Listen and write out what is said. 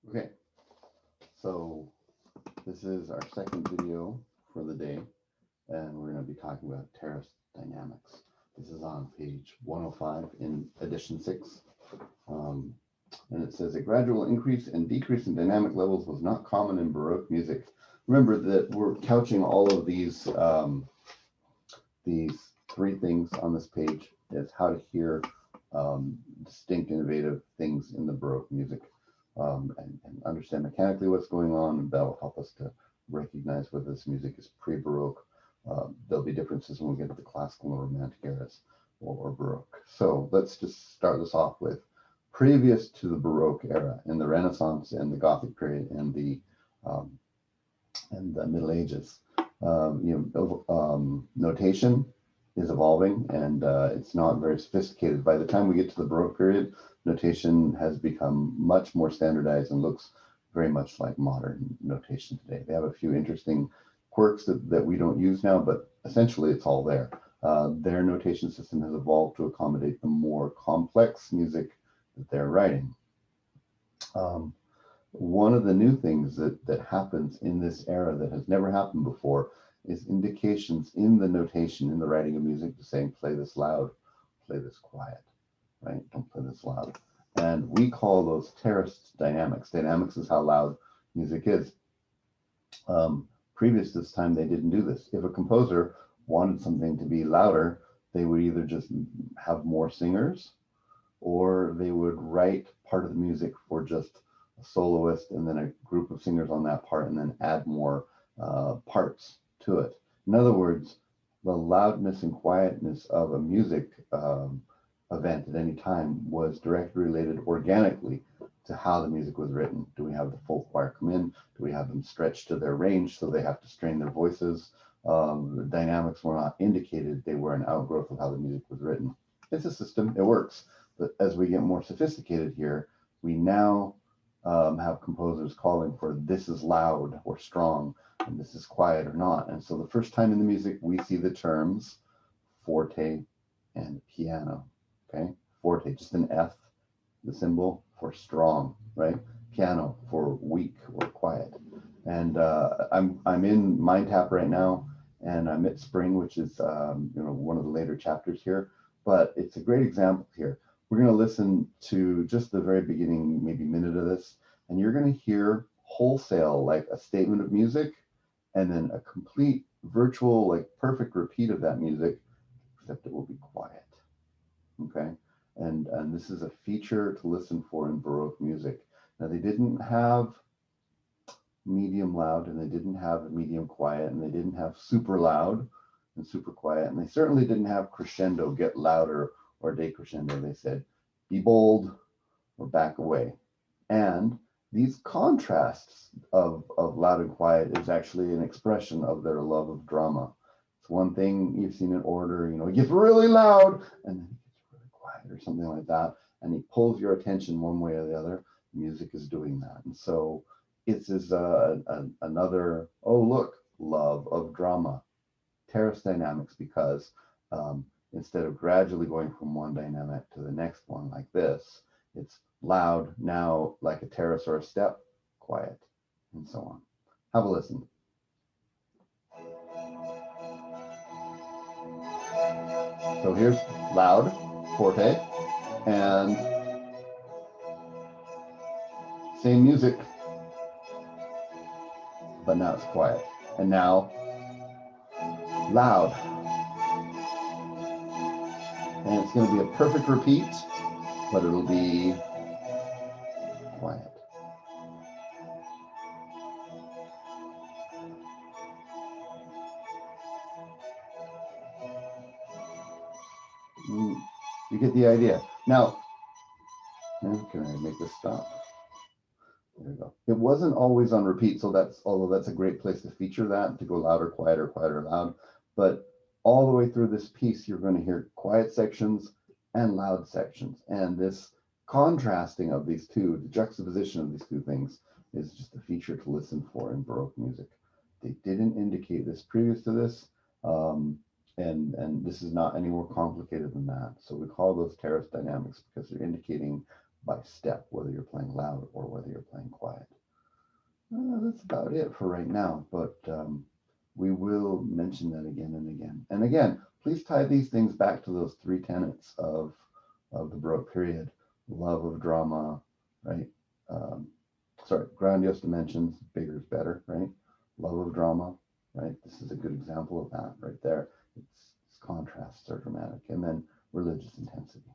Okay, so this is our second video for the day, and we're going to be talking about Terraced Dynamics. This is on page 105 in edition 6. Um, and it says a gradual increase and decrease in dynamic levels was not common in Baroque music. Remember that we're couching all of these three things on this page as how to hear distinct, innovative things in the Baroque music and understand mechanically what's going on, and that'll help us to recognize whether this music is pre-Baroque. There'll be differences when we get to the classical and romantic eras or Baroque. So let's just start this off with previous to the Baroque era, in the Renaissance and the Gothic period um, and the Middle Ages. Notation is evolving, and it's not very sophisticated. By the time we get to the Baroque period, notation has become much more standardized and looks very much like modern notation today. They have a few interesting quirks that we don't use now, but essentially it's all there. Their notation system has evolved to accommodate the more complex music that they're writing. Um, One of the new things that happens in this era that has never happened before is indications in the notation, in the writing of music, to saying, play this loud, play this quiet, right? Don't play this loud. And we call those terraced dynamics. Dynamics is how loud music is. Previous to this time, they didn't do this. If a composer wanted something to be louder, they would either just have more singers, or they would write part of the music for just a soloist and then a group of singers on that part, and then add more parts to it. In other words, the loudness and quietness of a music event at any time was directly related organically to how the music was written. Do we have the full choir come in? Do we have them stretched to their range so they have to strain their voices? The dynamics were not indicated. They were an outgrowth of how the music was written. It's a system, it works. But as we get more sophisticated here, we now have composers calling for this is loud or strong, and this is quiet or not. And so the first time in the music, we see the terms forte and piano. Okay, forte, just an F, the symbol for strong, right? Piano for weak or quiet. And I'm in Mind Tap right now, and I'm at Spring, which is one of the later chapters here. But it's a great example here. We're going to listen to just the very beginning, maybe minute of this, and you're going to hear wholesale, like a statement of music, and then a complete virtual, like perfect repeat of that music, except it will be quiet. Okay. And this is a feature to listen for in Baroque music. Now, they didn't have medium loud, and they didn't have medium quiet, and they didn't have super loud and super quiet, and they certainly didn't have crescendo, get louder, or decrescendo. They said, be bold or back away. And these contrasts of loud and quiet is actually an expression of their love of drama. It's one thing you've seen in order, it gets really loud and then it gets really quiet or something like that. And he pulls your attention one way or the other. Music is doing that. And so it's another, oh, look, love of drama. Terraced dynamics, because instead of gradually going from one dynamic to the next one like this, it's loud, now like a terrace or a step, quiet, and so on. Have a listen. So here's loud, forte, and same music, but now it's quiet. And now loud. And it's going to be a perfect repeat, but it'll be quiet. You get the idea. Now, can I make this stop? There we go. It wasn't always on repeat, so although that's a great place to feature that, to go louder, quieter, quieter, loud. But all the way through this piece, you're going to hear quiet sections and loud sections. And this contrasting of these two, the juxtaposition of these two things, is just a feature to listen for in Baroque music. They didn't indicate this previous to this, and this is not any more complicated than that. So we call those terraced dynamics because they're indicating by step, whether you're playing loud or whether you're playing quiet. That's about it for right now, but we will mention that again and again. And again, please tie these things back to those three tenets of the Baroque period: love of drama, right? Um, Grandiose dimensions, bigger is better, right? Love of drama, right? This is a good example of that right there. Its contrasts are dramatic, and then religious intensity.